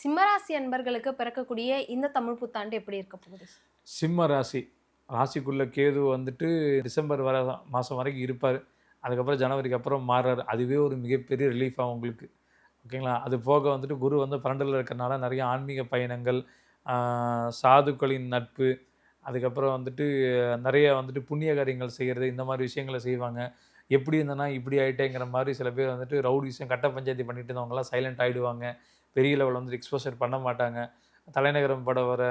சிம்மராசி அன்பர்களுக்கு பிறக்கக்கூடிய இந்த தமிழ் புத்தாண்டு எப்படி இருக்க போகுது? சிம்ம ராசி. ராசிக்குள்ள கேது வந்துட்டு டிசம்பர் மாதம் வரைக்கும் இருப்பார். அதுக்கப்புறம் ஜனவரிக்கு அப்புறம் மாறுறாரு. அதுவே ஒரு மிகப்பெரிய ரிலீஃப் உங்களுக்கு. ஓகேங்களா? அது போக வந்துட்டு குரு வந்து 12ல் இருக்கிறனால நிறைய ஆன்மீக பயணங்கள், ஆ சாதுக்களின் நட்பு, அதுக்கப்புறம் வந்துட்டு நிறைய வந்துட்டு புண்ணிய காரியங்கள் செய்கிறது, இந்த மாதிரி விஷயங்கள செய்வாங்க. எப்படி இருந்தேன்னா இப்படி ஆயிட்டேங்கிற மாதிரி சில பேர் வந்துட்டு ரவுடிசம், கட்ட பஞ்சாயத்து பண்ணிட்டு இருந்தவங்கலாம் சைலண்ட் ஆயிடுவாங்க. பெரிய லெவல்ல வந்து எக்ஸ்போஷர் பண்ண மாட்டாங்க. தலைநகரம் படம் வர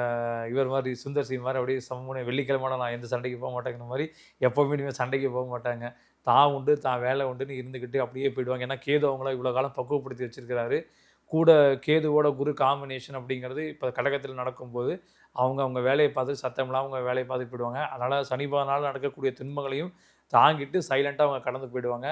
இவர் மாரி சுந்தர் சி மாரி அப்படியே சம்முனு வெள்ளிக்கிழமைனா நான் எந்த சண்டைக்கு மாட்டேங்கிற மாரி எப்பவுமே இனிமேல் சண்டைக்கு மாட்டாங்க. தான் உண்டு, தான் வேலை உண்டுன்னு இருந்துக்கிட்டு அப்படியே போயிடுவாங்க. ஏன்னா கேது அவங்கள இவ்வளோ காலம் பக்குவப்படுத்தி வச்சிருக்கிறாரு. கூட கேதுவோட குரு காம்பினேஷன் அப்படிங்கிறது இப்ப கடகத்தில நடக்கும்போது, அவங்க வேலைய பார்த்துட்டு சத்தம் இல்லாம அவங்க வேலைய பார்த்துட்டு போயிடுவாங்க. அதனால சனி பகவானால நடக்கக்கூடிய துன்பங்களையும் தாங்கிட்டு சைலன்ட்டா அவங்க கடந்து போயிடுவாங்க.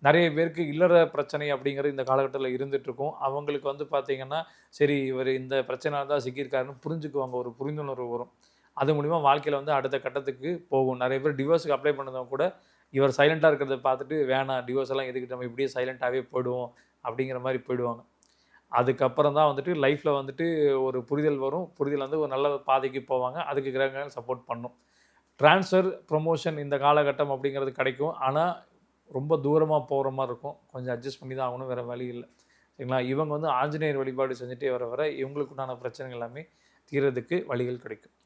நெறைய பேருக்கு இல்லற பிரச்சனை அப்படிங்கிறது இந்த காலகட்டத்தில இருந்துட்டுருக்கும். அவங்களுக்கு வந்து பார்த்தீங்கன்னா, சரி இவரு இந்த பிரச்சனையில தான் சிக்கியிருக்காருன்னு புரிஞ்சுக்குவாங்க. ஒரு புரிந்துணர்வு வரும். அது மூலியமா வாழ்க்கையில வந்து அடுத்த கட்டத்துக்கு போகும். நெறைய பேர் டிவோர்ஸ்க்கு அப்ளை பண்ணதவங்க கூட, இவர் சைலன்ட்டா இருக்கிறத பார்த்துட்டு, வேணாம் டிவோர்ஸ் எல்லாம் எதுக்கு நம்ம இப்படியே சைலன்ட்டாவே போயிடுவோம். அப்படிங்கிற மாரி போயிடுவாங்க. அதுக்கப்புறம் தான் வந்துட்டு லைஃப்ல வந்துட்டு ஒரு புரிதல் வரும். புரிதல் வந்து ஒரு நல்ல பாதைக்கு போவாங்க. அதுக்கு கிரகங்கள் சப்போர்ட் பண்ணும். ட்ரான்ஸ்ஃபர், ப்ரமோஷன் இந்த காலகட்டம் அப்படிங்கிறது கிடைக்கும். ஆனா, ரொம்ப தூரமா போற மாரி இருக்கும். கொஞ்சம் அட்ஜஸ்ட் பண்ணி தான் ஆகணும். வேற வழி இல்ல. சரிங்களா? இவங்க வந்து ஆஞ்சநேயர் வழிபாடு செஞ்சுட்டே வர இவங்களுக்கு உண்டான பிரச்சனைகள் எல்லாமே தீர்றதுக்கு வழிகள் கிடைக்கும்.